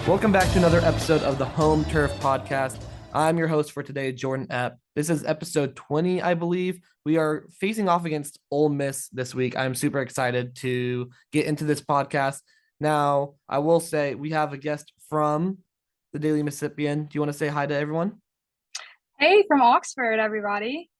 Welcome back to another episode of the Home Turf Podcast. I'm your host for today, Jordan Epp. This is episode 20, I believe. We are facing off against Ole Miss this week. I'm super excited to get into this podcast. Now, I will say we have a guest from the Daily Mississippian. Do you want to say hi to everyone? Hey, from Oxford, everybody.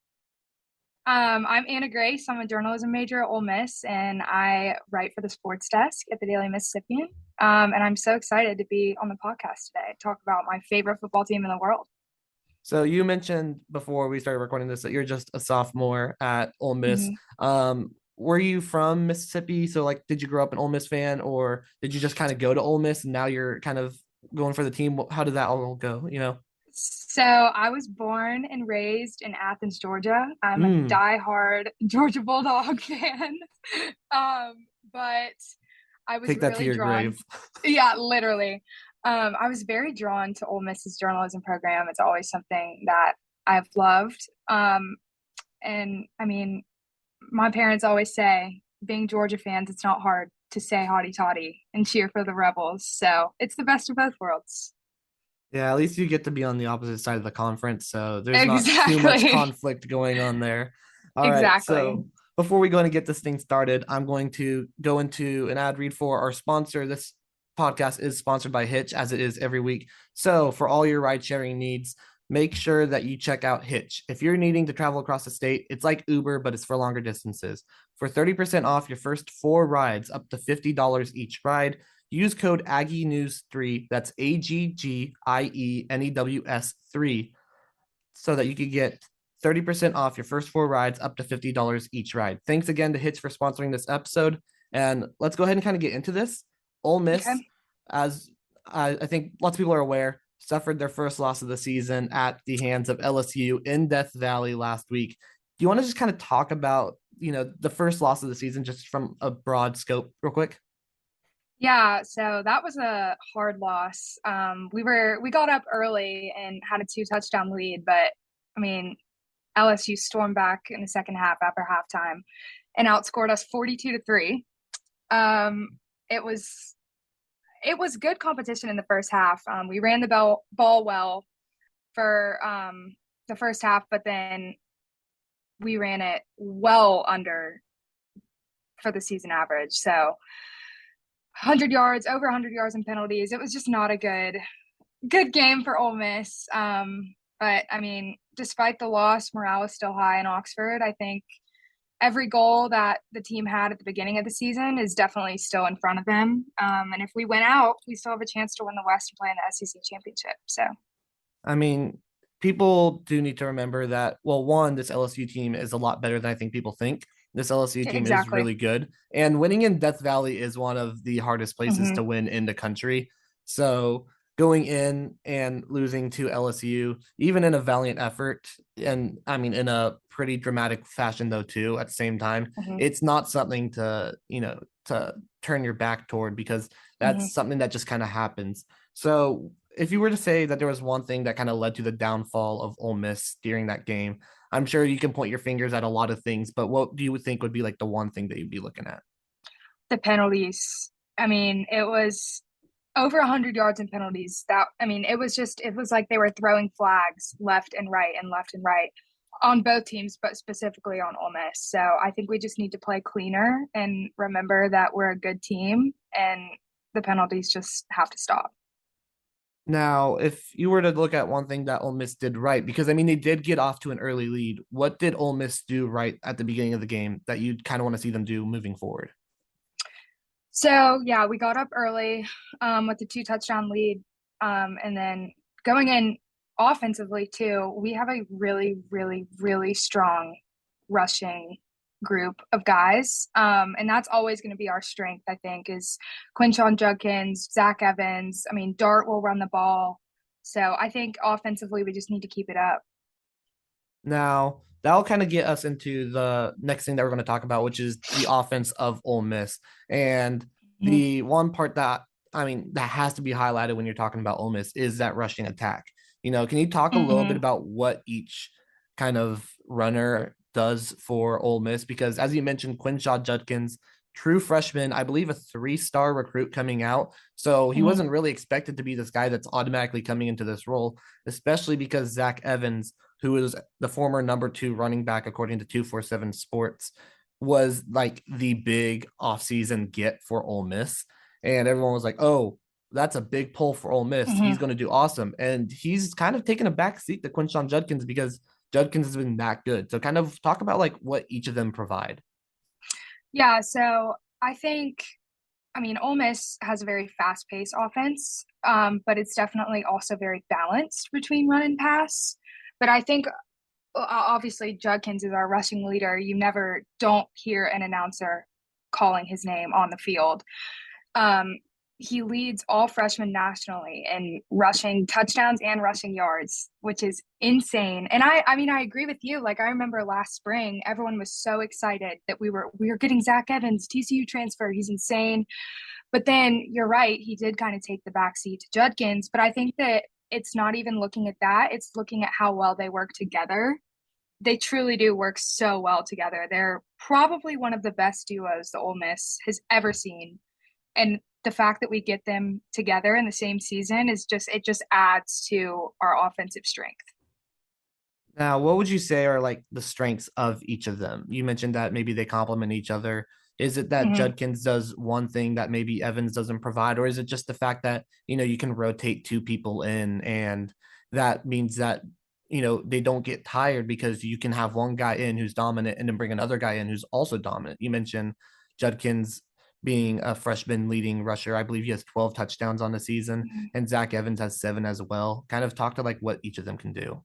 I'm Anna Grace. I'm a journalism major at Ole Miss, and I write for the sports desk at the Daily Mississippian. And I'm so excited to be on the podcast today, to talk about my favorite football team in the world. So you mentioned before we started recording this that you're just a sophomore at Ole Miss. hmm Were you from Mississippi? So like, did you grow up an Ole Miss fan, or did you just kind of go to Ole Miss and now you're kind of going for the team? How did that all go? So I was born and raised in Athens, Georgia. I'm a Mm, diehard Georgia Bulldog fan. But I was take that to really your drawn, grave. yeah, literally. I was very drawn to Ole Miss's journalism program. It's always something that I've loved. And I mean, my parents always say, being Georgia fans, it's not hard to say hotty toddy and cheer for the Rebels. So it's the best of both worlds. Yeah, at least you get to be on the opposite side of the conference, so there's not too much Exactly. conflict going on there. All right, Exactly. so before we go and get this thing started, I'm going to go into an ad read for our sponsor. This podcast is sponsored by Hitch, as it is every week. So for all your ride sharing needs, make sure that you check out Hitch. If you're needing to travel across the state, it's like Uber, but it's for longer distances. For 30% off your first 4 rides, up to $50 each ride, use code Aggie News 3. That's AGGIENEWS 3, so that you could get 30% off your first 4 rides, up to $50 each ride. Thanks again to Hitch for sponsoring this episode. And let's go ahead and kind of get into this. Ole Miss, Okay. as I think lots of people are aware, suffered their first loss of the season at the hands of LSU in Death Valley last week. Do you want to just kind of talk about, the first loss of the season just from a broad scope real quick? Yeah, so that was a hard loss. We got up early and had a two touchdown lead, but I mean, LSU stormed back in the second half after halftime and outscored us 42-3. Um, it was it was good competition in the first half. We ran the ball well for the first half, but then we ran it well under for the season average. So 100 yards, over 100 yards in penalties. It was just not a good game for Ole Miss. But I mean, despite the loss, morale is still high in Oxford. I think every goal that the team had at the beginning of the season is definitely still in front of them. And if we win out, we still have a chance to win the West and play in the SEC championship. So I mean, people do need to remember that, well, one, this LSU team is a lot better than I think people think. This LSU team is exactly. really good. And winning in Death Valley is one of the hardest places to hmm win in the country. So going in and losing to LSU, even in a valiant effort, and I mean, in a pretty dramatic fashion, though, too, at the same time, hmm it's not something to turn your back toward, because hmm that's something that just kind of happens. So if you were to say that there was one thing that kind of led to the downfall of Ole Miss during that game, I'm sure you can point your fingers at a lot of things, but what do you think would be like the one thing that you'd be looking at? The penalties. I mean, it was over 100 yards in penalties. That I mean, it was like they were throwing flags left and right and left and right on both teams, but specifically on Ole Miss. So I think we just need to play cleaner and remember that we're a good team and the penalties just have to stop. Now, if you were to look at one thing that Ole Miss did right, because I mean they did get off to an early lead, what did Ole Miss do right at the beginning of the game that you kind of want to see them do moving forward? So yeah, we got up early with the two touchdown lead, and then going in offensively too. We have a really, really, really strong rushing group of guys, and that's always going to be our strength. I think is Quinshon Judkins, Zach Evans. I mean, Dart will run the ball, so I think offensively we just need to keep it up. Now, that'll kind of get us into the next thing that we're going to talk about, which is the offense of Ole Miss. And Mhm. the one part that, I mean, that has to be highlighted when you're talking about Ole Miss is that rushing attack. Can you talk a little bit Mhm. about what each kind of runner does for Ole Miss? Because as you mentioned, Quinshaw Judkins, true freshman, I believe a 3-star recruit coming out. So he Mhm. wasn't really expected to be this guy that's automatically coming into this role, especially because Zach Evans, who is the former number 2 running back according to 247 Sports, was like the big offseason get for Ole Miss. And everyone was like, oh, that's a big pull for Ole Miss. He's Mhm. going to do awesome. And he's kind of taken a back seat to Quinshon Judkins because Judkins has been that good. So kind of talk about like what each of them provide. Yeah, so I think, I mean, Ole Miss has a very fast-paced offense, but it's definitely also very balanced between run and pass. But I think obviously Judkins is our rushing leader. You never don't hear an announcer calling his name on the field. Um, he leads all freshmen nationally in rushing touchdowns and rushing yards, which is insane. And I mean, I agree with you. Like I remember last spring, everyone was so excited that we were getting Zach Evans, TCU transfer. He's insane. But then you're right, he did kind of take the backseat to Judkins. But I think that it's not even looking at that; it's looking at how well they work together. They truly do work so well together. They're probably one of the best duos the Ole Miss has ever seen, and the fact that we get them together in the same season is just it just adds to our offensive strength. Now, what would you say are like the strengths of each of them? You mentioned that maybe they complement each other. Is it that Mm-hmm. Judkins does one thing that maybe Evans doesn't provide, or is it just the fact that you can rotate 2 people in, and that means that they don't get tired because you can have one guy in who's dominant and then bring another guy in who's also dominant. You mentioned Judkins being a freshman leading rusher. I believe he has 12 touchdowns on the season, and Zach Evans has 7 as well. Kind of talk to like what each of them can do.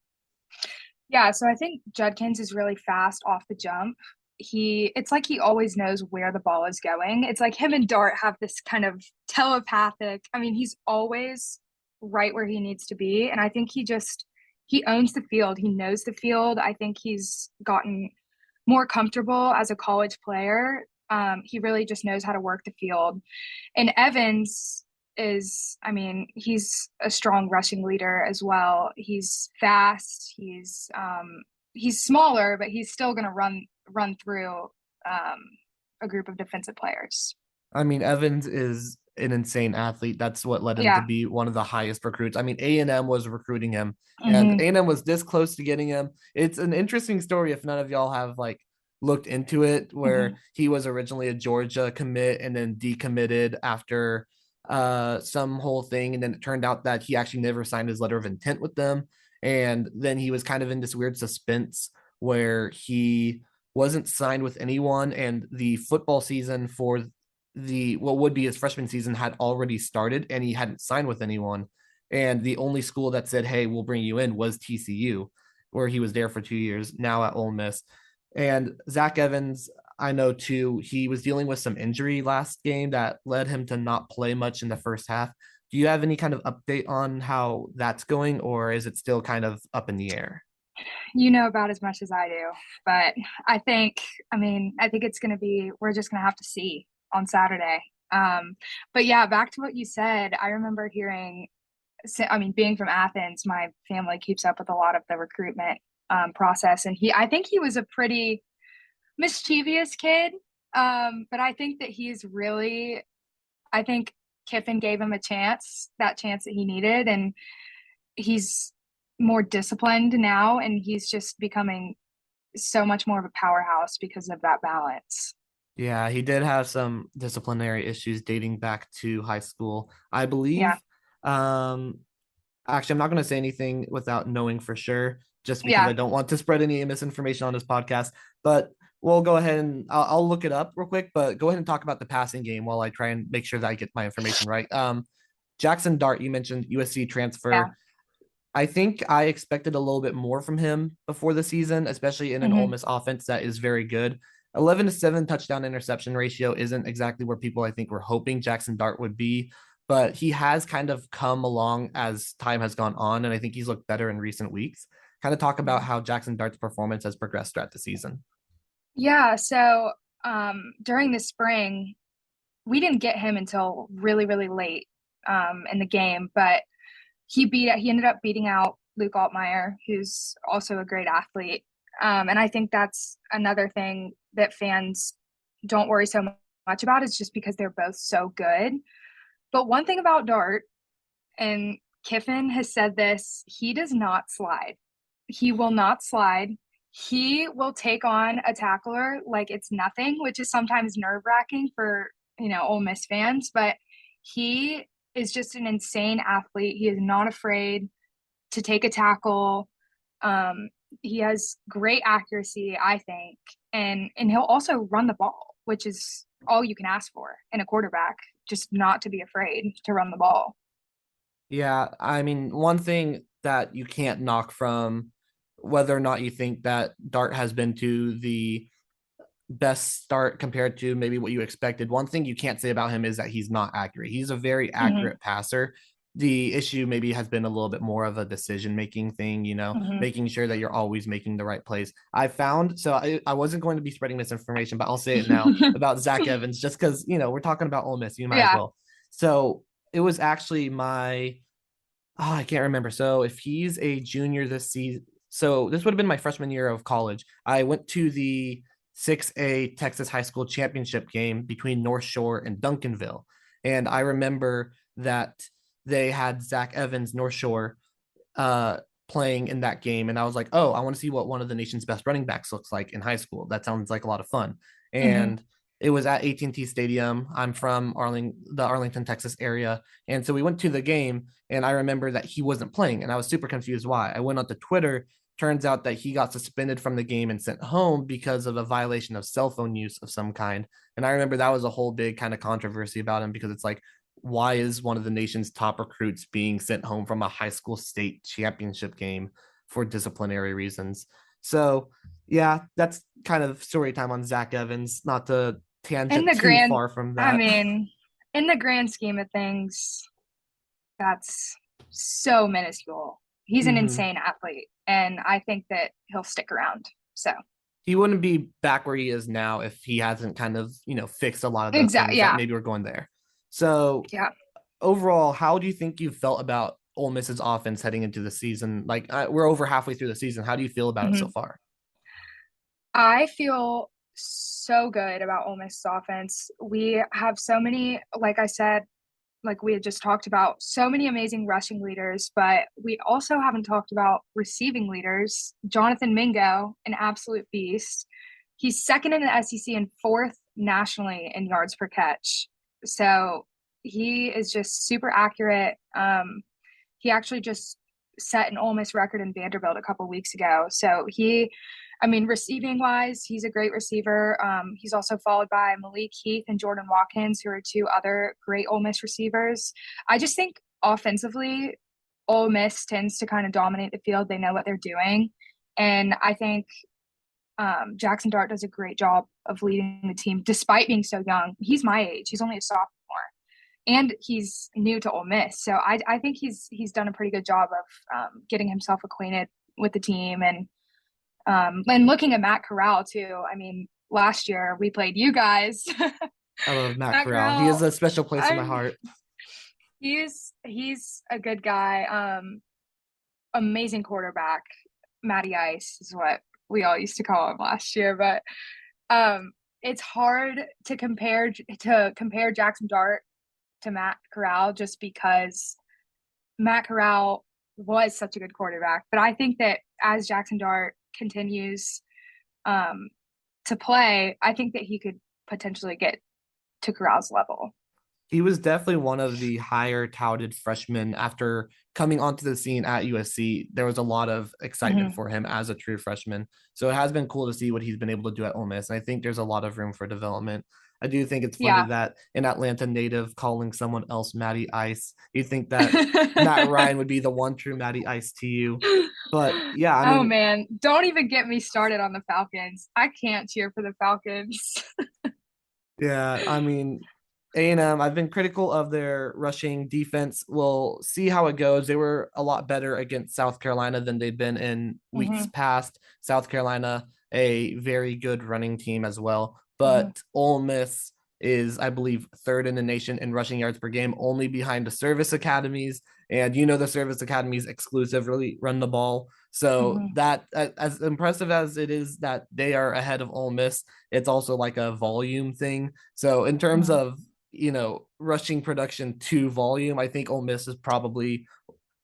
Yeah, so I think Judkins is really fast off the jump. It's like he always knows where the ball is going. It's like him and Dart have this kind of telepathic. I mean, he's always right where he needs to be, and I think he owns the field. He knows the field. I think he's gotten more comfortable as a college player. He really just knows how to work the field. And Evans I mean, he's a strong rushing leader as well. He's fast. He's smaller, but he's still going to run through um, a group of defensive players. I mean, Evans is an insane athlete. That's what led him to Yeah. be one of the highest recruits. I mean, A&M was recruiting him, and Hmm. A&M was this close to getting him. It's an interesting story if none of y'all have like looked into it, where Hmm. he was originally a Georgia commit and then decommitted after some whole thing, and then it turned out that he actually never signed his letter of intent with them, and then he was kind of in this weird suspense where he wasn't signed with anyone, and the football season for the what would be his freshman season had already started and he hadn't signed with anyone. And the only school that said, hey, we'll bring you in was TCU, where he was there for 2 years, now at Ole Miss. And Zach Evans, I know too, he was dealing with some injury last game that led him to not play much in the first half. Do you have any kind of update on how that's going, or is it still kind of up in the air? You know about as much as I do, but I mean, I think we're just going to have to see on Saturday. But yeah, back to what you said, I remember hearing, I mean, being from Athens, my family keeps up with a lot of the recruitment process, and I think he was a pretty mischievous kid. But I think that I think Kiffin gave him that chance that he needed, and he's more disciplined now, and he's just becoming so much more of a powerhouse because of that balance. Yeah, he did have some disciplinary issues dating back to high school. I Yeah. believe um actually, I'm not going to say anything without knowing for sure, just because I Yeah. don't want to spread any misinformation on this podcast. But we'll go ahead and I'll look it up real quick. But go ahead and talk about the passing game while I try and make sure that I get my information right. Jackson Dart, you mentioned USC Yeah. transfer. I think I expected a little bit more from him before the season, especially in an Ole Hmm. Miss offense that is very good. 11-7 touchdown interception ratio isn't exactly where people I think were hoping Jackson Dart would be, but he has kind of come along as time has gone on, and I think he's looked better in recent weeks. Kind of talk about how Jackson Dart's performance has progressed throughout the season. Yeah. So during the spring, we didn't get him until really, really late in the game, but he ended up beating out Luke Altmaier, who's also a great athlete. And I think that's another thing that fans don't worry so much about is just because they're both so good. But one thing about Dart, and Kiffin has said this, he does not slide. He will not slide. He will take on a tackler like it's nothing, which is sometimes nerve-wracking for, Ole Miss fans, but he is just an insane athlete. He is not afraid to take a tackle. He has great accuracy, I think, and he'll also run the ball, which is all you can ask for in a quarterback, just not to be afraid to run the ball. Yeah, I mean, one thing that you can't knock from whether or not you think that Dart has been to the best start compared to maybe what you expected. One thing you can't say about him is that he's not accurate. He's a very Mm-hmm. accurate passer. The issue maybe has been a little bit more of a decision making thing, Mm-hmm. making sure that you're always making the right plays. I found, so I wasn't going to be spreading misinformation, but I'll say it now about Zach Evans, just because, we're talking about Ole Miss, you might as Yeah. well. So it was actually I can't remember. So if he's a junior this season, so this would have been my freshman year of college. I went to the 6A Texas High School Championship game between North Shore and Duncanville. And I remember that they had Zach Evans, North Shore, uh, playing in that game. And I was like, oh, I want to see what one of the nation's best running backs looks like in high school. That sounds like a lot of fun. Mm-hmm. And it was at AT&T Stadium. I'm from the Arlington, Texas area. And so we went to the game, and I remember that he wasn't playing, and I was super confused why. I went on to Twitter. Turns out that he got suspended from the game and sent home because of a violation of cell phone use of some kind. And I remember that was a whole big kind of controversy about him because it's like, why is one of the nation's top recruits being sent home from a high school state championship game for disciplinary reasons? So, yeah, that's kind of story time on Zach Evans. Not to In tangent the too grand, far from I that. mean, in the grand scheme of things, that's so minuscule. He's an Mm-hmm. insane athlete, and I think that he'll stick around. So, He wouldn't be back where he is now if he hasn't kind of, fixed a lot of the exactly. things that Yeah. maybe were going there. So, Yeah. overall, how do you think you felt about Ole Miss's offense heading into the season? Like, we're over halfway through the season. How do you feel about it so Mm-hmm. far? I feel so good about Ole Miss offense. We have so many, like I said, like we had just talked about, so many amazing rushing leaders, but we also haven't talked about receiving leaders. Jonathan Mingo, an absolute beast. He's second in the SEC and fourth nationally in yards per catch. So he is just super accurate. He actually just set an Ole Miss record in Vanderbilt a couple weeks ago. So receiving wise, he's a great receiver. He's also followed by Malik Heath and Jordan Watkins, who are two other great Ole Miss receivers. I just think offensively, Ole Miss tends to kind of dominate the field. They know what they're doing. And I think Jackson Dart does a great job of leading the team despite being so young. He's my age. He's only a sophomore. And he's new to Ole Miss. So I think he's done a pretty good job of getting himself acquainted with the team and looking at Matt Corral too. I mean, last year we played you guys. I love Matt Matt Corral. He has Corral, a special place in my I heart. he's a good guy. Amazing quarterback. Matty Ice is what we all used to call him last year, but it's hard to compare Jackson Dart to Matt Corral just because Matt Corral was such a good quarterback. But I think that as Jackson Dart continues um, to play, I think that he could potentially get to Corral's level. He was definitely one of the higher touted freshmen after coming onto the scene at USC. There was a lot of excitement Mm-hmm. for him as a true freshman. So it has been cool to see what he's been able to do at Ole Miss. And I think there's a lot of room for development. I do think it's funny Yeah. that an Atlanta native calling someone else Matty Ice, you think that Matt Ryan would be the one true Matty Ice to you. But yeah, I Oh mean, man, don't even get me started on the Falcons. I can't cheer for the Falcons. yeah, I mean, A&M, I've been critical of their rushing defense. We'll see how it goes. They were a lot better against South Carolina than they'd been in weeks Hmm. past. South Carolina, a very good running team as well. Hmm. But Ole Miss, is, I believe, third in the nation in rushing yards per game, only behind the service academies. And the service academies exclusively run the ball. So Hmm. that, as impressive as it is that they are ahead of Ole Miss, it's also like a volume thing. So in terms Hmm. of rushing production to volume, I think Ole Miss is probably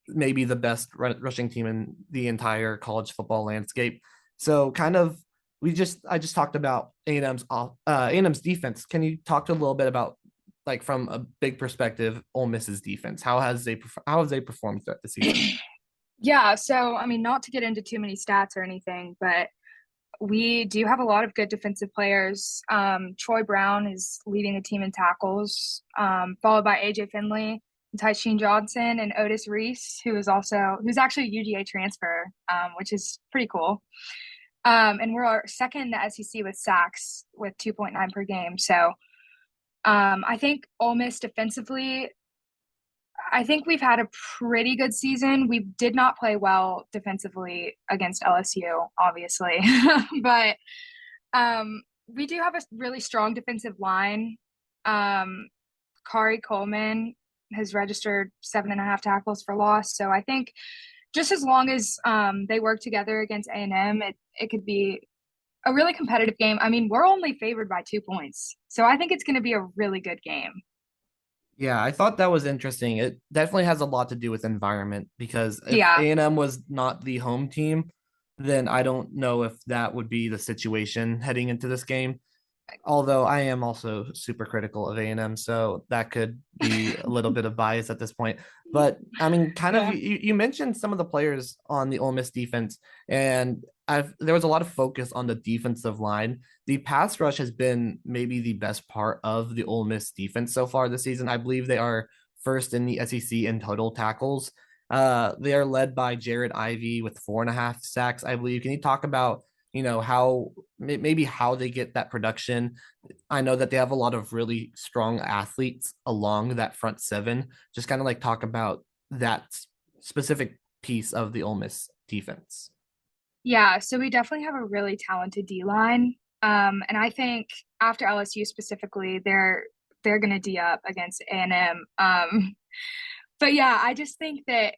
maybe the best rushing team in the entire college football landscape. So kind of I just talked about A&M's defense. Can you talk to a little bit about, like, from a big perspective, Ole Miss's defense? How have they performed throughout the season? Yeah, so I mean, not to get into too many stats or anything, but we do have a lot of good defensive players. Troy Brown is leading the team in tackles, followed by AJ Finley, Tysheem Johnson, and Otis Reese, who's actually a UGA transfer, which is pretty cool. And we're our second in the SEC with sacks with 2.9 per game. So I think Ole Miss defensively, I think we've had a pretty good season. We did not play well defensively against LSU, obviously, but we do have a really strong defensive line. Um, Kari Coleman has registered 7.5 tackles for loss. So I think just as long as they work together against A&M, it could be a really competitive game. I mean, we're only favored by 2 points. So I think it's going to be a really good game. Yeah, I thought that was interesting. It definitely has a lot to do with environment, because if Yeah. A&M was not the home team, then I don't know if that would be the situation heading into this game. Although I am also super critical of A&M, so that could be a little bit of bias at this point. But I mean, kind of, Yeah. you mentioned some of the players on the Ole Miss defense, and there was a lot of focus on the defensive line. The pass rush has been maybe the best part of the Ole Miss defense so far this season. I believe they are first in the SEC in total tackles. They are led by Jared Ivey with 4.5 sacks, I believe. Can you talk about how maybe how they get that production? I know that they have a lot of really strong athletes along that front seven. Just kind of like talk about that specific piece of the Ole Miss defense. Yeah. So we definitely have a really talented D line. And I think after LSU specifically, they're gonna D up against A&M. But yeah, I just think that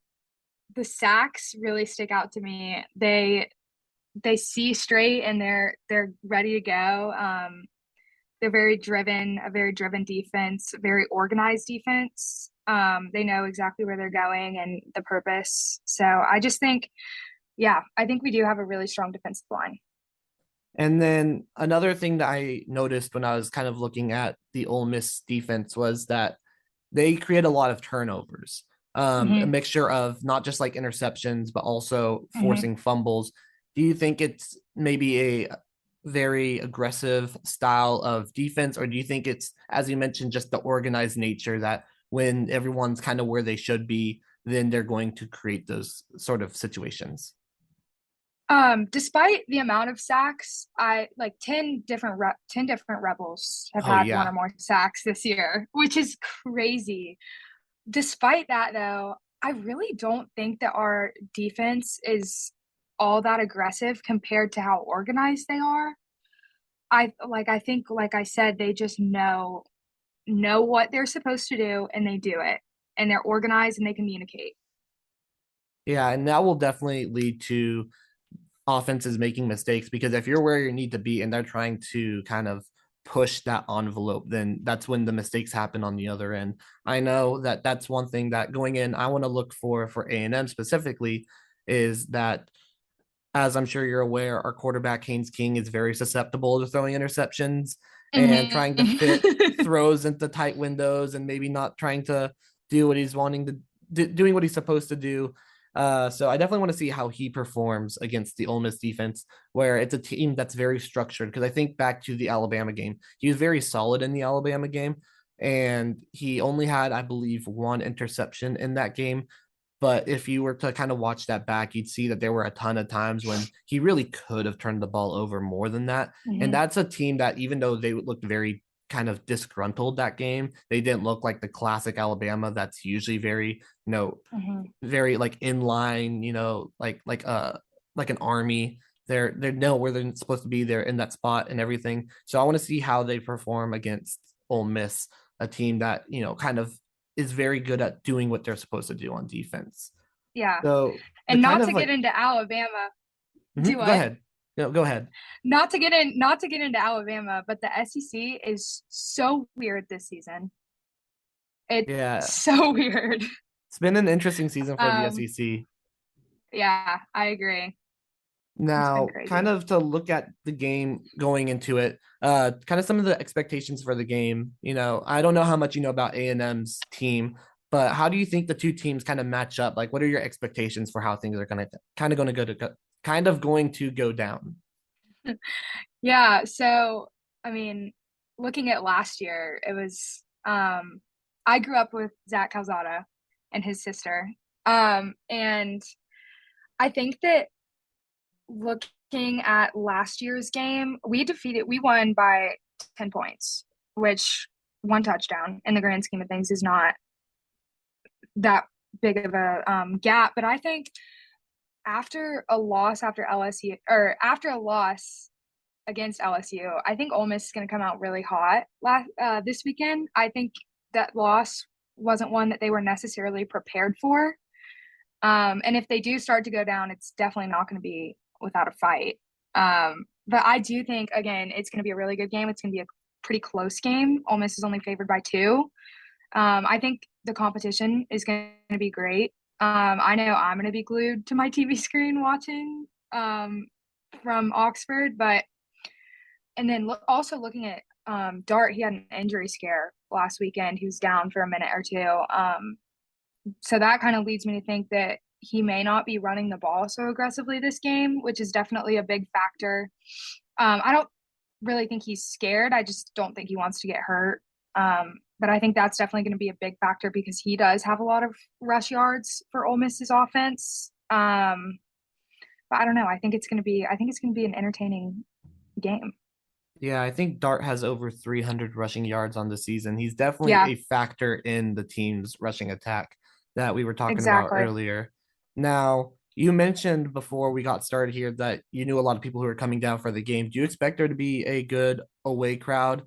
the sacks really stick out to me. They see straight and they're ready to go. They're very driven, a very driven defense, very organized defense. They know exactly where they're going and the purpose. So I just think, yeah, I think we do have a really strong defensive line. And then another thing that I noticed when I was kind of looking at the Ole Miss defense was that they create a lot of turnovers, a Hmm. mixture of not just like interceptions, but also Hmm. forcing fumbles. Do you think it's maybe a very aggressive style of defense, or do you think it's, as you mentioned, just the organized nature that when everyone's kind of where they should be, then they're going to create those sort of situations? Despite the amount of sacks, I like 10 different rebels have Oh had one or yeah. more sacks this year, which is crazy. Despite that, though, I really don't think that our defense is all that aggressive compared to how organized they are. I think like I said, they just know what they're supposed to do and they do it. And they're organized and they communicate. Yeah, and that will definitely lead to offenses making mistakes, because if you're where you need to be and they're trying to kind of push that envelope, then that's when the mistakes happen on the other end. I know that that's one thing that going in I want to look for A&M specifically, is that, as I'm sure you're aware, our quarterback Haynes King is very susceptible to throwing interceptions and trying to fit Mm-hmm. throws into tight windows, and maybe not trying to do what he's wanting to doing what he's supposed to do. So I definitely want to see how he performs against the Ole Miss defense, where it's a team that's very structured. Because I think back to the Alabama game, he was very solid in the Alabama game, and he only had, I believe, one interception in that game. But if you were to kind of watch that back, you'd see that there were a ton of times when he really could have turned the ball over more than that. And Hmm. that's a team that, even though they looked very kind of disgruntled that game, they didn't look like the classic Alabama that's usually very, Hmm. very like in line, like an army. They're know where they're supposed to be. They're in that spot and everything. So I want to see how they perform against Ole Miss, a team that, kind of is very good at doing what they're supposed to do on defense. Yeah. So the And kind not of to get like, into Alabama. Do go what? ahead. No, go ahead. Not to get into Alabama, but the SEC is so weird this season. It's Yeah, so weird. it's been an interesting season for the Um, SEC. yeah, I agree. It's been Now, kind crazy. of to look at the game going into it, kind of some of the expectations for the game. I don't know how much you know about A&M's team, but how do you think the two teams kind of match up? Like, what are your expectations for how things are going to go down? Yeah, so I mean, looking at last year, it was I grew up with Zach Calzada and his sister. And I think that looking at last year's game, we won by 10 points, which one touchdown in the grand scheme of things is not that big of a gap. But I think after a loss against LSU, I think Ole Miss is going to come out really hot this weekend. I think that loss wasn't one that they were necessarily prepared for. And if they do start to go down, it's definitely not going to be without a fight. But I do think, again, it's going to be a really good game. It's going to be a pretty close game. Ole Miss is only favored by 2. I think the competition is going to be great. I know I'm going to be glued to my TV screen watching from Oxford, but and then also looking at Dart, he had an injury scare last weekend. He was down for a minute or two. So that kind of leads me to think that he may not be running the ball so aggressively this game, which is definitely a big factor. I don't really think he's scared. I just don't think he wants to get hurt. But I think that's definitely going to be a big factor because he does have a lot of rush yards for Ole Miss's offense. But I don't know. I think it's going to be an entertaining game. Yeah, I think Dart has over 300 rushing yards on the season. He's definitely Yeah, a factor in the team's rushing attack that we were talking about exactly. earlier. Now, you mentioned before we got started here that you knew a lot of people who were coming down for the game. Do you expect there to be a good away crowd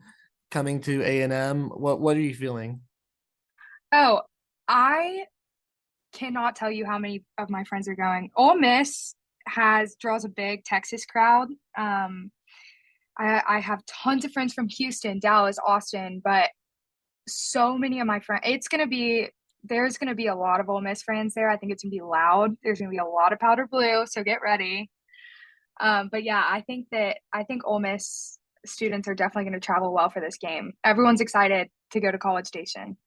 coming to A&M? What are you feeling? Oh, I cannot tell you how many of my friends are going. Ole Miss has draws a big Texas crowd. I have tons of friends from Houston, Dallas, Austin, but so many of my friends, there's gonna be a lot of Ole Miss fans there. I think it's gonna be loud. There's gonna be a lot of powder blue, so get ready. But yeah, I think Ole Miss students are definitely going to travel well for this game. Everyone's excited to go to College Station.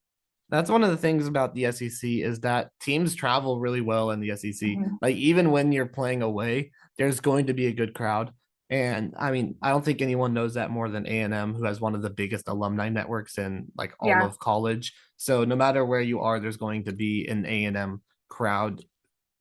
That's one of the things about the SEC is that teams travel really well in the SEC. Mhm. Like even when you're playing away, there's going to be a good crowd. And I mean, I don't think anyone knows that more than A&M, who has one of the biggest alumni networks in like all Yeah. of college. So no matter where you are, there's going to be an A&M crowd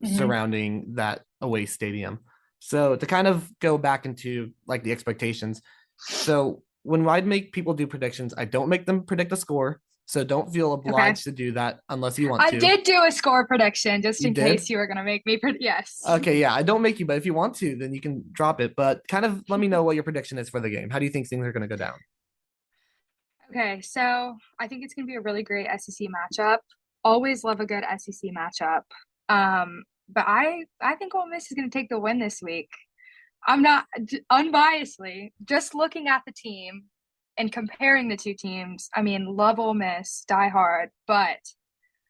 Hmm. surrounding that away stadium. So to kind of go back into like the expectations. So when I make people do predictions, I don't make them predict a score. So don't feel Okay. obliged to do that unless you want I to. did do a score prediction just You in did? case you were going to make me. Yes. Okay, yeah, I don't make you, but if you want to, then you can drop it. But kind of let me know what your prediction is for the game. How do you think things are going to go down? Okay. So I think it's going to be a really great SEC matchup. Always love a good SEC matchup. But I think Ole Miss is going to take the win this week. I'm not unbiasedly just looking at the team and comparing the two teams. I mean, love Ole Miss, die hard, but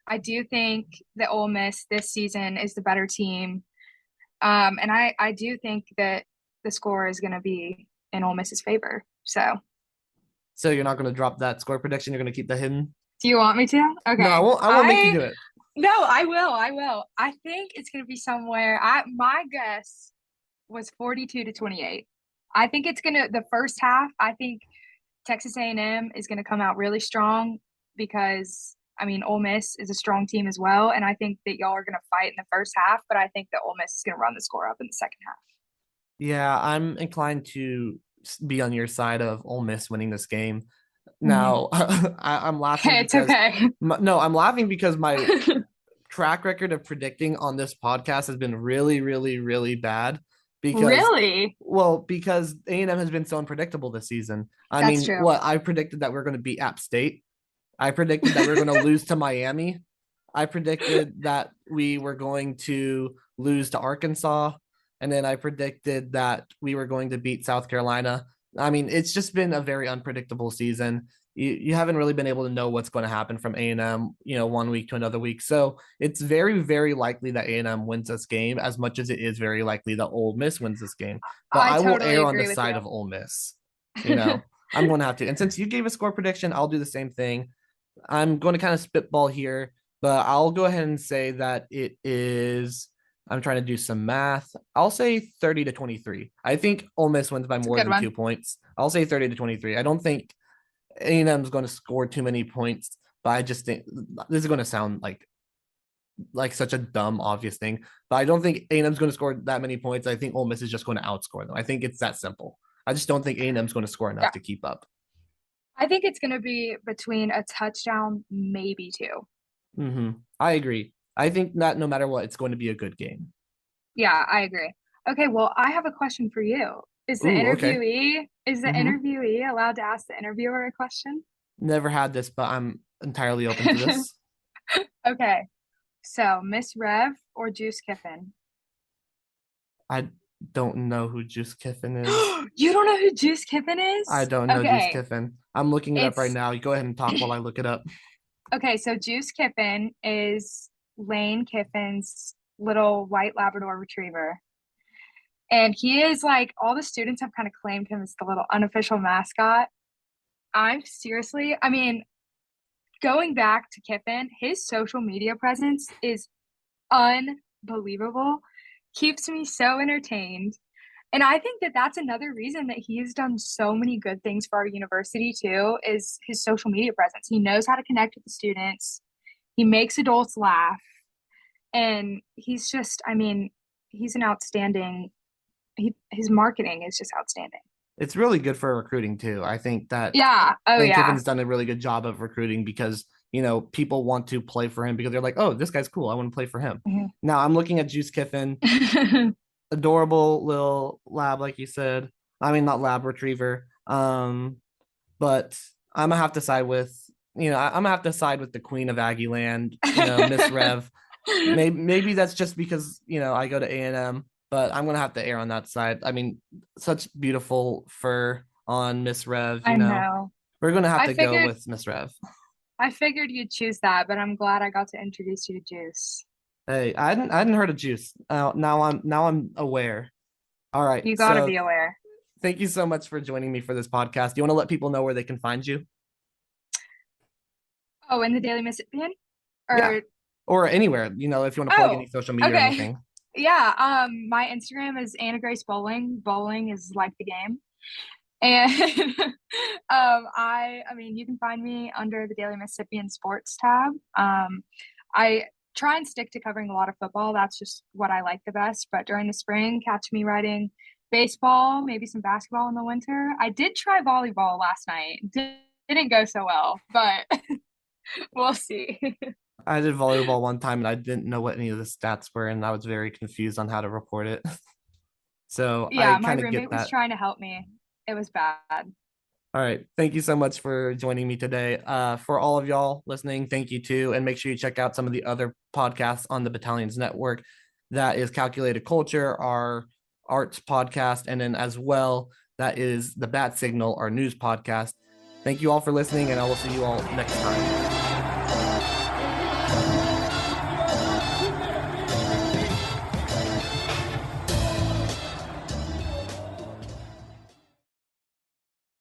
I do think that Ole Miss this season is the better team. And I do think that the score is going to be in Ole Miss's favor. So, So you're not going to drop that score prediction. You're going to keep that hidden. do you want me to? No, I Okay. won't. I won't make you do it. No, I will. I will. I think it's going to be somewhere. My guess was 42 to 28. I think it's going to the first half, I think Texas A&M is going to come out really strong because I mean Ole Miss is a strong team as well, and I think that y'all are going to fight in the first half, but I think that Ole Miss is going to run the score up in the second half. Yeah, I'm inclined to be on your side of Ole Miss winning this game. Mhm. Now, I'm laughing It's because okay. no, I'm laughing because my track record of predicting on this podcast has been really, really, really bad. because Really? because A&M has been so unpredictable this season. I That's mean, true. what I predicted that we're going to beat App State. I predicted that we are going to lose to Miami. I predicted that we were going to lose to Arkansas. And then I predicted that we were going to beat South Carolina. I mean, it's just been a very unpredictable season. You haven't really been able to know what's going to happen from A&M, one week to another week. So it's very, very likely that A&M wins this game as much as it is very likely that Ole Miss wins this game. But I I will totally err on the agree with side you. of Ole Miss. You know, I'm going to have to. And since you gave a score prediction, I'll do the same thing. I'm going to kind of spitball here, but I'll go ahead and say that it is. I'm trying to do some math. I'll say 30 to 23. I think Ole Miss wins by It's a more good than one. 2 points. I'll say 30 to 23. I don't think A&M is going to score too many points, but I just think this is going to sound like such a dumb, obvious thing. But I don't think A&M is going to score that many points. I think Ole Miss is just going to outscore them. I think it's that simple. I just don't think A&M is going to score enough Yeah. to keep up. I think it's going to be between a touchdown, maybe two. I agree. I think that no matter what, it's going to be a good game. Yeah, I agree. Okay, well, I have a question for you. Ooh, okay. Is the Mm-hmm. interviewee allowed to ask the interviewer a question? Never had this, but I'm entirely open to this. Okay, so Miss Rev or Juice Kiffin? I don't know who Juice Kiffin is. You don't know who Juice Kiffin I is? don't know Juice Okay, Kiffin. I'm looking it up right it's now. You go ahead and talk while I look it up. okay. So Juice Kiffin is Lane Kiffin's little white Labrador retriever. And he is like, all the students have kind of claimed him as the little unofficial mascot. I'm seriously, I mean, going back to Kiffin, his social media presence is unbelievable. Keeps me so entertained. And I think that that's another reason that he's done so many good things for our university too, is his social media presence. He knows how to connect with the students. He makes adults laugh. And he's just, I mean, he's an outstanding, his marketing is just outstanding. It's really good for recruiting too. I think that Yeah. Oh, Lane yeah. Kiffin's done a really good job of recruiting because people want to play for him because they're like, oh, this guy's cool. I want to play for him. Mhm. Now I'm looking at Juice Kiffin, adorable little lab, like you said. I mean, not lab retriever. But I'm gonna have to side with I'm gonna have to side with the Queen of Aggie Land, Miss Rev. Maybe that's just because I go to A&M, but I'm gonna have to err on that side. I mean, such beautiful fur on Miss Rev. I know. We're gonna have I to go figured with Miss Rev. I figured you'd choose that, but I'm glad I got to introduce you to Juice. Hey, I hadn't heard of Juice. Now I'm aware. All right, You got to so be aware. thank you so much for joining me for this podcast. Do you want to let people know where they can find you? Oh, in the Daily Mississippian? Yeah, Or or anywhere. If you want to plug any oh, social media or okay. anything. Yeah, my Instagram is Anna Grace Bowling. Bowling is like the game. And I mean, you can find me under the Daily Mississippian Sports tab. I try and stick to covering a lot of football. That's just what I like the best. But during the spring, catch me writing baseball, maybe some basketball in the winter. I did try volleyball last night. Didn't go so well, but we'll see. I did volleyball one time and I didn't know what any of the stats were, and I was very confused on how to report it. So I Yeah, my kind of get roommate was that. trying to help me. It was bad. All right. Thank you so much for joining me today. For all of y'all listening, thank you too. And make sure you check out some of the other podcasts on the Battalions Network. That is Calculated Culture, our arts podcast. And then as well, that is the Bat Signal, our news podcast. Thank you all for listening, and I will see you all next time.